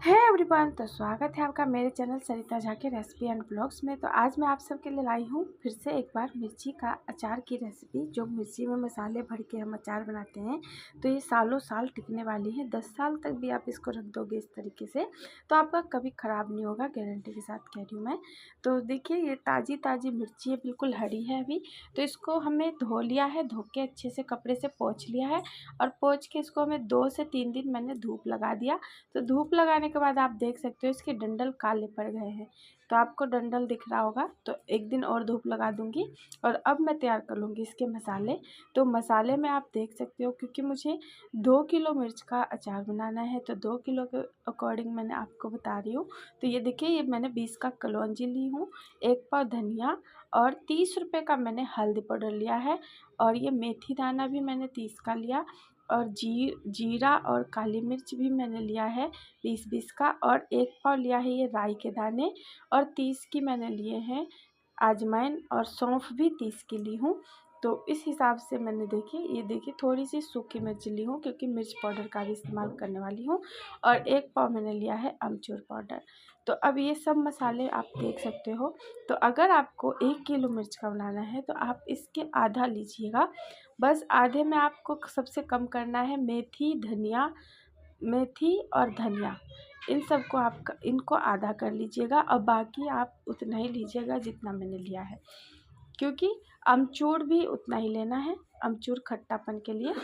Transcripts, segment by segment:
है एवरीवन, तो स्वागत है आपका मेरे चैनल सरिता झा के रेसिपी एंड ब्लॉग्स में। तो आज मैं आप सबके लिए लाई हूँ फिर से एक बार मिर्ची का अचार की रेसिपी। जो मिर्ची में मसाले भर के हम अचार बनाते हैं तो ये सालों साल टिकने वाली है। 10 साल तक भी आप इसको रख दोगे इस तरीके से तो आपका कभी ख़राब नहीं होगा, गारंटी के साथ कह रही हूँ मैं। तो देखिए ये ताज़ी ताज़ी मिर्ची है, बिल्कुल हरी है अभी। तो इसको हमें धो लिया है, धो के अच्छे से कपड़े से पोंछ लिया है और पोंछ के इसको हमें 2 से 3 दिन मैंने धूप लगा दिया। तो धूप लगाने के बाद आप देख सकते हो इसके डंडल काले पड़ गए हैं। तो आपको डंडल दिख रहा होगा, तो एक दिन और धूप लगा दूंगी और अब मैं तैयार कर लूँगी इसके मसाले। तो मसाले में आप देख सकते हो, क्योंकि मुझे 2 किलो मिर्च का अचार बनाना है तो 2 किलो के अकॉर्डिंग मैंने आपको बता रही हूँ। तो ये देखिए, ये मैंने 20 का कलौंजी ली हूँ, 1 पाव धनिया और 30 रुपये का मैंने हल्दी पाउडर लिया है। और ये मेथी दाना भी मैंने 30 का लिया और जीरा और काली मिर्च भी मैंने लिया है 20-20 का। और 1 पाव लिया है ये राई के दाने और 30 की मैंने लिए हैं अजवाइन और सौंफ भी 30 की ली हूँ। तो इस हिसाब से मैंने ये देखिए थोड़ी सी सूखी मिर्च ली हूँ, क्योंकि मिर्च पाउडर का भी इस्तेमाल करने वाली हूँ। और 1 पाव मैंने लिया है अमचूर पाउडर। तो अब ये सब मसाले आप देख सकते हो। तो अगर आपको 1 किलो मिर्च का बनाना है तो आप इसके आधा लीजिएगा, बस आधे में आपको सबसे कम करना है मेथी और धनिया। इन सबको आप इनको आधा कर लीजिएगा और बाकी आप उतना ही लीजिएगा जितना मैंने लिया है, क्योंकि अमचूर भी उतना ही लेना है, अमचूर खट्टापन के लिए।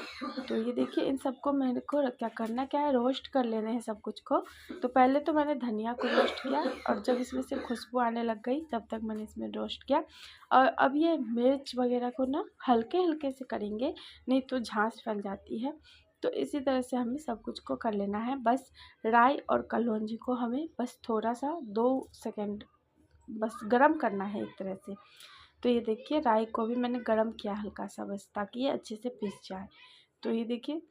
तो ये देखिए इन सबको मेरे को क्या है, रोस्ट कर लेना है सब कुछ को। तो पहले तो मैंने धनिया को रोस्ट किया और जब इसमें से खुशबू आने लग गई तब तक मैंने इसमें रोस्ट किया। और अब ये मिर्च वगैरह को ना हल्के हल्के से करेंगे, नहीं तो झांस फैल जाती है। तो इसी तरह से हमें सब कुछ को कर लेना है। बस राई और कलौंजी को हमें बस थोड़ा सा 2 सेकंड बस गरम करना है एक तरह से। तो ये देखिए राई को भी मैंने गरम किया हल्का सा, बस ताकि ये अच्छे से पिस जाए। तो ये देखिए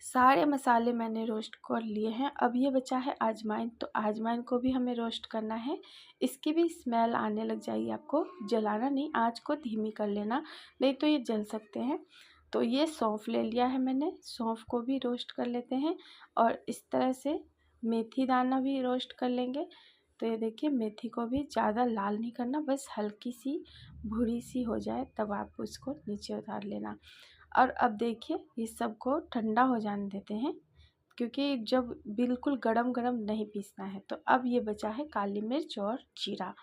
सारे मसाले मैंने रोस्ट कर लिए हैं। अब ये बचा है अजवाइन, तो अजवाइन को भी हमें रोस्ट करना है। इसकी भी स्मेल आने लग जाएगी, आपको जलाना नहीं, आँच को धीमी कर लेना, नहीं तो ये जल सकते हैं। तो ये सौंफ ले लिया है मैंने, सौंफ को भी रोस्ट कर लेते हैं। और इस तरह से मेथी दाना भी रोस्ट कर लेंगे। तो ये देखिए मेथी को भी ज़्यादा लाल नहीं करना, बस हल्की सी भूरी सी हो जाए तब आप उसको नीचे उतार लेना। और अब देखिए ये सबको ठंडा हो जाने देते हैं, क्योंकि जब बिल्कुल गरम गरम नहीं पीसना है। तो अब ये बचा है काली मिर्च और जीरा,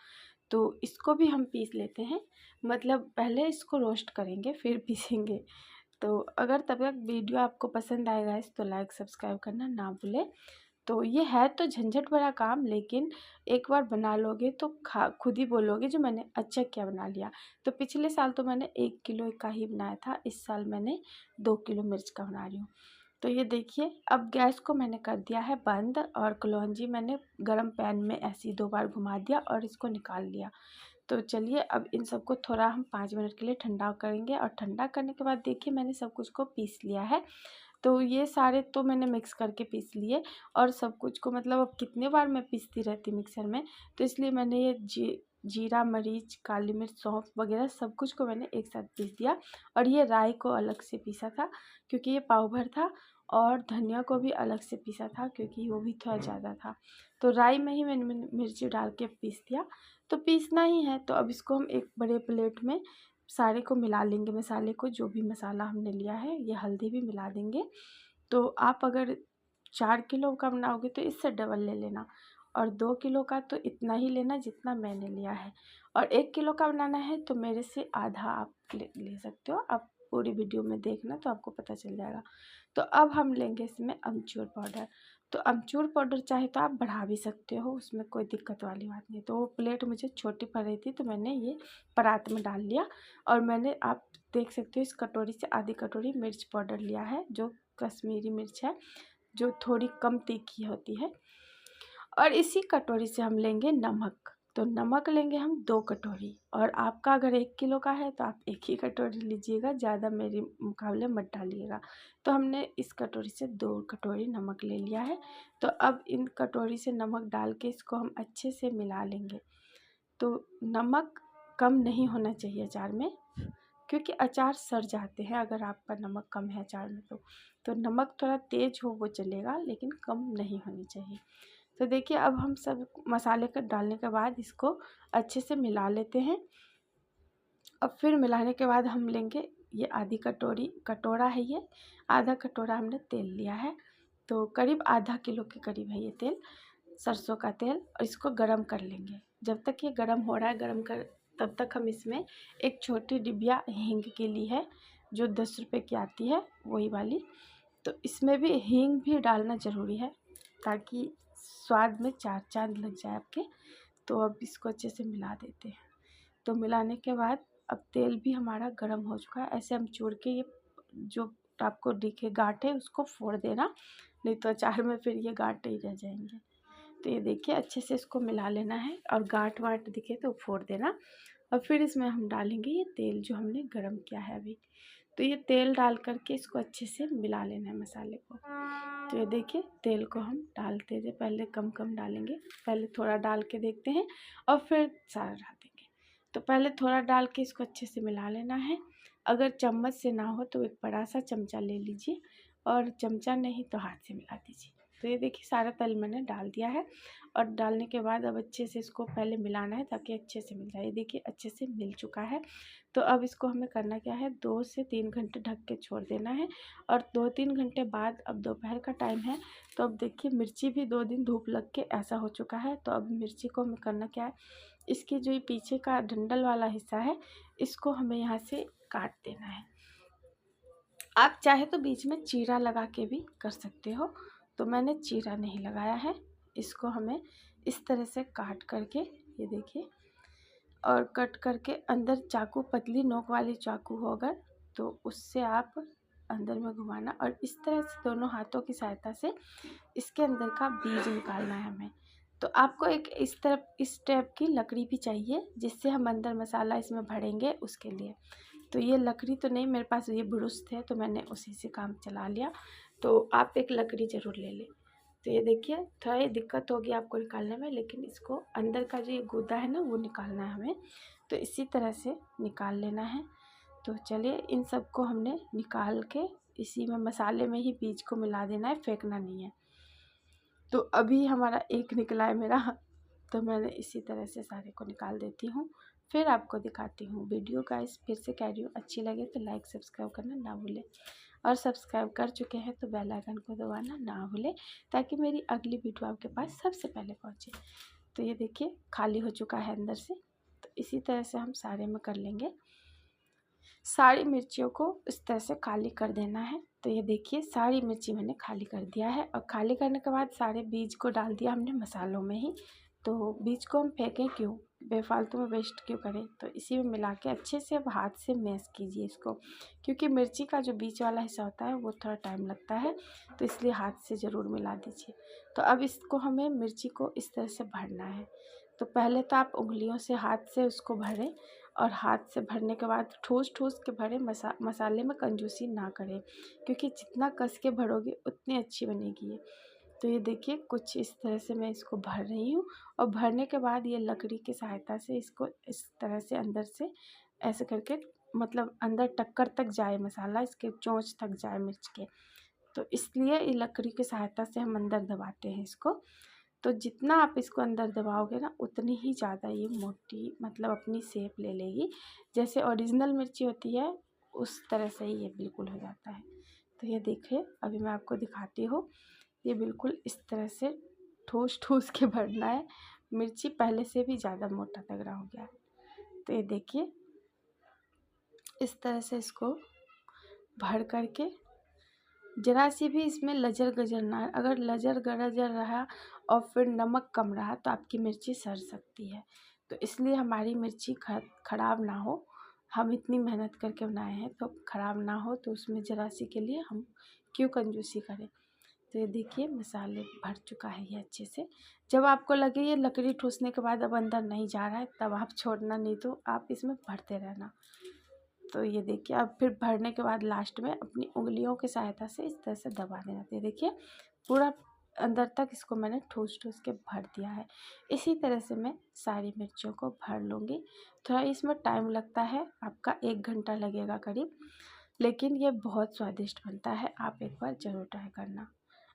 तो इसको भी हम पीस लेते हैं। मतलब पहले इसको रोस्ट करेंगे फिर पीसेंगे। तो अगर तब तक वीडियो आपको पसंद आएगा इस तो लाइक सब्सक्राइब करना ना भूलें। तो ये है तो झंझट भरा काम, लेकिन एक बार बना लोगे तो खुद ही बोलोगे जो मैंने अच्छा क्या बना लिया। तो पिछले साल तो मैंने 1 किलो का ही बनाया था, इस साल मैंने 2 किलो मिर्च का बना रही हूँ। तो ये देखिए अब गैस को मैंने कर दिया है बंद और कलौंजी मैंने गरम पैन में ऐसे ही 2 बार घुमा दिया और इसको निकाल लिया। तो चलिए अब इन सबको थोड़ा हम 5 मिनट के लिए ठंडा करेंगे। और ठंडा करने के बाद देखिए मैंने सब कुछ को पीस लिया है। तो ये सारे तो मैंने मिक्स करके पीस लिए। और सब कुछ को मतलब अब कितने बार मैं पीसती रहती मिक्सर में, तो इसलिए मैंने ये जीरा मरीच काली मिर्च सौंफ वगैरह सब कुछ को मैंने एक साथ पीस दिया। और ये राई को अलग से पीसा था क्योंकि ये पाव भर था, और धनिया को भी अलग से पीसा था क्योंकि वो भी थोड़ा ज़्यादा था। तो राई में ही मैंने मिर्ची डाल के पीस दिया। तो पीसना ही है, तो अब इसको हम एक बड़े प्लेट में सारे को मिला लेंगे, मसाले को, जो भी मसाला हमने लिया है। ये हल्दी भी मिला देंगे। तो आप अगर 4 किलो का बनाओगे तो इससे डबल ले लेना, और 2 किलो का तो इतना ही लेना जितना मैंने लिया है। और 1 किलो का बनाना है तो मेरे से आधा आप ले सकते हो। आप पूरी वीडियो में देखना तो आपको पता चल जाएगा। तो अब हम लेंगे इसमें अमचूर पाउडर। तो अमचूर पाउडर चाहे तो आप बढ़ा भी सकते हो, उसमें कोई दिक्कत वाली बात नहीं। तो वो प्लेट मुझे छोटी पड़ रही थी तो मैंने ये परात में डाल लिया। और मैंने आप देख सकते हो इस कटोरी से आधी कटोरी मिर्च पाउडर लिया है, जो कश्मीरी मिर्च है, जो थोड़ी कम तीखी होती है। और इसी कटोरी से हम लेंगे नमक। तो नमक लेंगे हम 2 कटोरी, और आपका अगर 1 किलो का है तो आप 1 ही कटोरी लीजिएगा, ज़्यादा मेरे मुकाबले मत डालिएगा। तो हमने इस कटोरी से 2 कटोरी नमक ले लिया है। तो अब इन कटोरी से नमक डाल के इसको हम अच्छे से मिला लेंगे। तो नमक कम नहीं होना चाहिए अचार में, क्योंकि अचार सड़ जाते हैं अगर आपका नमक कम है अचार में। तो नमक थोड़ा तेज़ हो वो चलेगा, लेकिन कम नहीं होनी चाहिए। तो देखिए अब हम सब मसाले को डालने के बाद इसको अच्छे से मिला लेते हैं। अब फिर मिलाने के बाद हम लेंगे ये आधी कटोरा है, ये आधा कटोरा हमने तेल लिया है। तो करीब आधा किलो के करीब है ये तेल, सरसों का तेल। और इसको गरम कर लेंगे। जब तक ये गरम हो रहा है तब तक हम इसमें एक छोटी डिबिया हींग की ली है, जो 10 रुपये की आती है, वही वाली। तो इसमें भी हींग भी डालना ज़रूरी है ताकि स्वाद में चार चांद लग जाए आपके। तो अब इसको अच्छे से मिला देते हैं। तो मिलाने के बाद अब तेल भी हमारा गर्म हो चुका है। ऐसे हम चूर के ये जो आपको दिखे गांठ है उसको फोड़ देना, नहीं तो अचार में फिर ये गांठ ही रह जाएंगे। तो ये देखिए अच्छे से इसको मिला लेना है, और गांठ वाट दिखे तो फोड़ देना। और फिर इसमें हम डालेंगे ये तेल जो हमने गरम किया है अभी। तो ये तेल डाल करके इसको अच्छे से मिला लेना है मसाले को। तो ये देखिए तेल को हम डालते थे, पहले कम कम डालेंगे, पहले थोड़ा डाल के देखते हैं और फिर सारा डाल देंगे। तो पहले थोड़ा डाल के इसको अच्छे से मिला लेना है। अगर चम्मच से ना हो तो एक बड़ा सा चमचा ले लीजिए, और चमचा नहीं तो हाथ से मिला दीजिए। तो ये देखिए सारा तेल मैंने डाल दिया है, और डालने के बाद अब अच्छे से इसको पहले मिलाना है ताकि अच्छे से मिल जाए। ये देखिए अच्छे से मिल चुका है। तो अब इसको हमें करना क्या है, 2 से 3 घंटे ढक के छोड़ देना है। और 2-3 घंटे बाद, अब दोपहर का टाइम है, तो अब देखिए मिर्ची भी 2 दिन धूप लग के ऐसा हो चुका है। तो अब मिर्ची को हमें करना क्या है, इसकी जो ये पीछे का डंडल वाला हिस्सा है, इसको हमें यहाँ से काट देना है। आप चाहे तो बीच में चीरा लगा के भी कर सकते हो, तो मैंने चीरा नहीं लगाया है। इसको हमें इस तरह से काट करके, ये देखिए, और कट करके अंदर चाकू, पतली नोक वाली चाकू हो अगर, तो उससे आप अंदर में घुमाना, और इस तरह से दोनों हाथों की सहायता से इसके अंदर का बीज निकालना है हमें। तो आपको एक इस टाइप की लकड़ी भी चाहिए, जिससे हम अंदर मसाला इसमें भरेंगे उसके लिए। तो ये लकड़ी तो नहीं, मेरे पास ये ब्रुश थे तो मैंने उसी से काम चला लिया। तो आप एक लकड़ी ज़रूर ले लें। तो ये देखिए थोड़ा ये दिक्कत होगी आपको निकालने में, लेकिन इसको अंदर का जो ये गूदा है ना वो निकालना है हमें। तो इसी तरह से निकाल लेना है। तो चलिए इन सबको हमने निकाल के इसी में मसाले में ही बीज को मिला देना है, फेंकना नहीं है। तो अभी हमारा एक निकला है मेरा, तो मैंने इसी तरह से सारे को निकाल देती हूँ, फिर आपको दिखाती हूँ। वीडियो गाइस फिर से कह रही हूँ, अच्छी लगे तो लाइक सब्सक्राइब करना ना भूलें, और सब्सक्राइब कर चुके हैं तो बेल आइकन को दबाना ना भूलें, ताकि मेरी अगली वीडियो आपके पास सबसे पहले पहुँचे। तो ये देखिए खाली हो चुका है अंदर से। तो इसी तरह से हम सारे में कर लेंगे। सारी मिर्चियों को इस तरह से खाली कर देना है। तो ये देखिए सारी मिर्ची मैंने खाली कर दिया है, और खाली करने के बाद सारे बीज को डाल दिया हमने मसालों में ही। तो बीज को हम फेंकें क्यों, बेफालतू में वेस्ट क्यों करें। तो इसी में मिला के अच्छे से अब हाथ से मैश कीजिए इसको, क्योंकि मिर्ची का जो बीच वाला हिस्सा होता है वो थोड़ा टाइम लगता है, तो इसलिए हाथ से ज़रूर मिला दीजिए। तो अब इसको हमें मिर्ची को इस तरह से भरना है। तो पहले तो आप उंगलियों से हाथ से उसको भरें, और हाथ से भरने के बाद ठूस ठूस के भरें। मसाले में कंजूसी ना करें, क्योंकि जितना कस के भरोगे उतनी अच्छी बनेगी ये। तो ये देखिए कुछ इस तरह से मैं इसको भर रही हूँ, और भरने के बाद ये लकड़ी की सहायता से इसको इस तरह से अंदर से ऐसे करके, मतलब अंदर टक्कर तक जाए मसाला, इसके चोंच तक जाए मिर्च के। तो इसलिए ये लकड़ी की सहायता से हम अंदर दबाते हैं इसको। तो जितना आप इसको अंदर दबाओगे ना, उतनी ही ज़्यादा ये मोटी, मतलब अपनी शेप ले लेगी। जैसे ओरिजिनल मिर्ची होती है उस तरह से ही ये बिल्कुल हो जाता है। तो ये देखिए अभी मैं आपको दिखाती हूँ, ये बिल्कुल इस तरह से ठूस ठूस के भरना है। मिर्ची पहले से भी ज़्यादा मोटा तगड़ा हो गया है। तो ये देखिए इस तरह से इसको भर करके, ज़रा सी भी इसमें लजर गजर ना, अगर लजर गजर रहा और फिर नमक कम रहा तो आपकी मिर्ची सड़ सकती है। तो इसलिए हमारी मिर्ची ख़राब ना हो, हम इतनी मेहनत करके बनाए हैं तो ख़राब ना हो, तो उसमें ज़रा सी के लिए हम क्यों कंजूसी करें। तो ये देखिए मसाले भर चुका है ये अच्छे से। जब आपको लगे ये लकड़ी ठूसने के बाद अब अंदर नहीं जा रहा है, तब आप छोड़ना, नहीं तो आप इसमें भरते रहना। तो ये देखिए अब फिर भरने के बाद लास्ट में अपनी उंगलियों की सहायता से इस तरह से दबा देना। तो देखिए पूरा अंदर तक इसको मैंने ठूस ठूस के भर दिया है। इसी तरह से मैं सारी मिर्चियों को भर लूँगी। थोड़ा इसमें टाइम लगता है, आपका 1 घंटा लगेगा करीब, लेकिन ये बहुत स्वादिष्ट बनता है। आप एक बार ज़रूर ट्राई करना,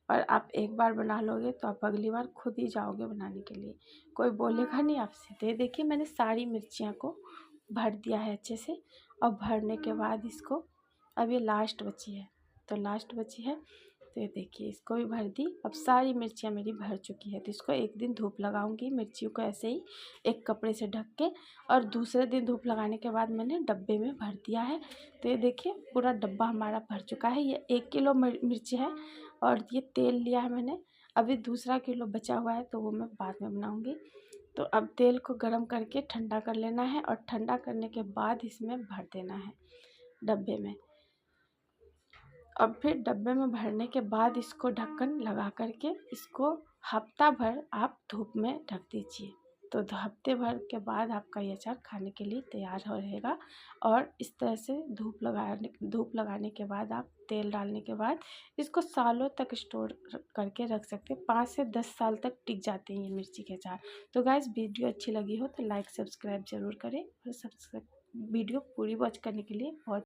और आप एक बार बना लोगे तो आप अगली बार खुद ही जाओगे बनाने के लिए, कोई बोलेगा नहीं आपसे। तो ये देखिए मैंने सारी मिर्चियाँ को भर दिया है अच्छे से। और भरने के बाद इसको, अब ये लास्ट बची है, तो लास्ट बची है, तो ये देखिए इसको भी भर दी। अब सारी मिर्चियाँ मेरी भर चुकी है, तो इसको एक दिन धूप लगाऊंगी मिर्चियों को ऐसे ही एक कपड़े से ढक के, और दूसरे दिन धूप लगाने के बाद मैंने डब्बे में भर दिया है। तो ये देखिए पूरा डब्बा हमारा भर चुका है। ये 1 किलो मिर्ची है, और ये तेल लिया है मैंने। अभी दूसरा किलो बचा हुआ है, तो वो मैं बाद में बनाऊँगी। तो अब तेल को गरम करके ठंडा कर लेना है, और ठंडा करने के बाद इसमें भर देना है डब्बे में। अब फिर डब्बे में भरने के बाद इसको ढक्कन लगा करके इसको हफ्ता भर आप धूप में ढक दीजिए। तो हफ्ते भर के बाद आपका ये अचार खाने के लिए तैयार हो रहेगा। और इस तरह से धूप लगाने के बाद, आप तेल डालने के बाद इसको सालों तक स्टोर करके रख सकते हैं। 5 से 10 साल तक टिक जाते हैं ये मिर्ची के अचार। तो गाइस, वीडियो अच्छी लगी हो तो लाइक सब्सक्राइब ज़रूर करें, और वीडियो पूरी वॉच करने के लिए बहुत